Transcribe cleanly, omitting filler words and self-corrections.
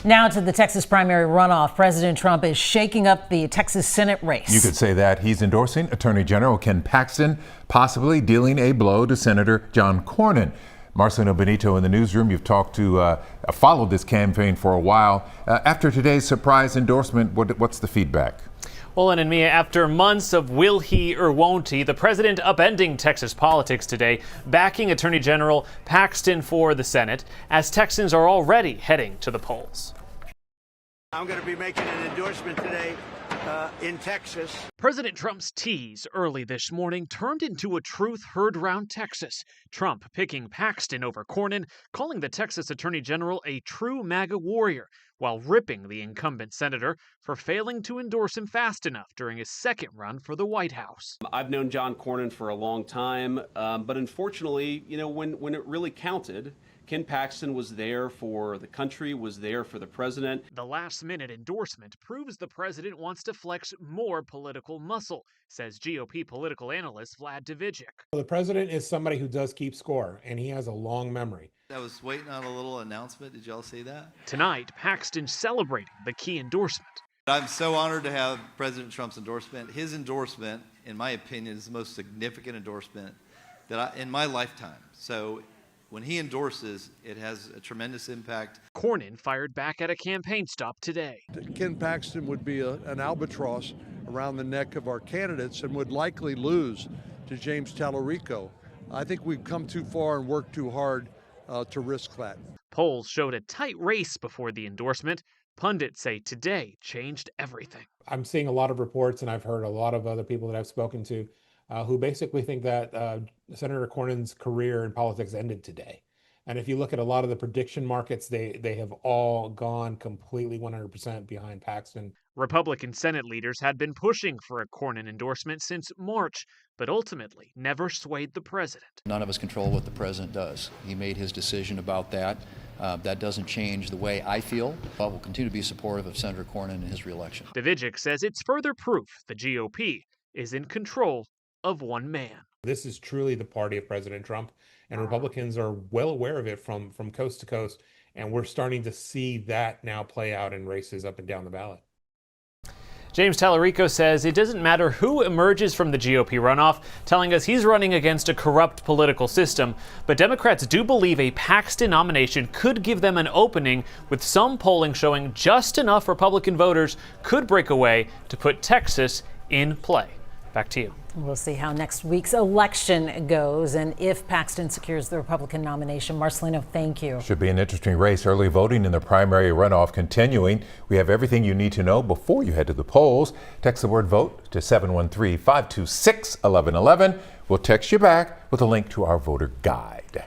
Now to the Texas primary runoff. President Trump is shaking up the Texas Senate race. You could say that. He's endorsing Attorney General Ken Paxton, possibly dealing a blow to Senator John Cornyn. Marcelino Benito in the newsroom. You've followed this campaign for a while. After today's surprise endorsement, what's the feedback? Well, and Mia, after months of will he or won't he, the president upending Texas politics today, backing Attorney General Paxton for the Senate, as Texans are already heading to the polls. I'm going to be making an endorsement today in Texas. President Trump's tease early this morning turned into a truth heard around Texas. Trump picking Paxton over Cornyn, calling the Texas Attorney General a true MAGA warrior, while ripping the incumbent senator for failing to endorse him fast enough during his second run for the White House. I've known John Cornyn for a long time, but unfortunately, when it really counted, Ken Paxton was there for the country, was there for the president. The last-minute endorsement proves the president wants to flex more political muscle, says GOP political analyst Vlad Divijic. The president is somebody who does keep score, and he has a long memory. I was waiting on a little announcement. Did y'all see that? Tonight, Paxton celebrating the key endorsement. I'm so honored to have President Trump's endorsement. His endorsement, in my opinion, is the most significant endorsement in my lifetime. So when he endorses, it has a tremendous impact. Cornyn fired back at a campaign stop today. Ken Paxton would be an albatross around the neck of our candidates and would likely lose to James Tallarico. I think we've come too far and worked too hard to risk that. Polls showed a tight race before the endorsement. Pundits say today changed everything. I'm seeing a lot of reports, and I've heard a lot of other people that I've spoken to who basically think that Senator Cornyn's career in politics ended today. And if you look at a lot of the prediction markets, they have all gone completely 100% behind Paxton. Republican Senate leaders had been pushing for a Cornyn endorsement since March, but ultimately never swayed the president. None of us control what the president does. He made his decision about that. That doesn't change the way I feel. I will continue to be supportive of Senator Cornyn and his reelection. Divijic says it's further proof the GOP is in control of one man. This is truly the party of President Trump, and Republicans are well aware of it from coast to coast, and we're starting to see that now play out in races up and down the ballot. James Tallarico says it doesn't matter who emerges from the GOP runoff, telling us he's running against a corrupt political system. But Democrats do believe a Paxton nomination could give them an opening, with some polling showing just enough Republican voters could break away to put Texas in play. Back to you. We'll see how next week's election goes and if Paxton secures the Republican nomination. Marcelino, thank you. Should be an interesting race. Early voting in the primary runoff continuing. We have everything you need to know before you head to the polls. Text the word VOTE to 713-526-1111. We'll text you back with a link to our voter guide.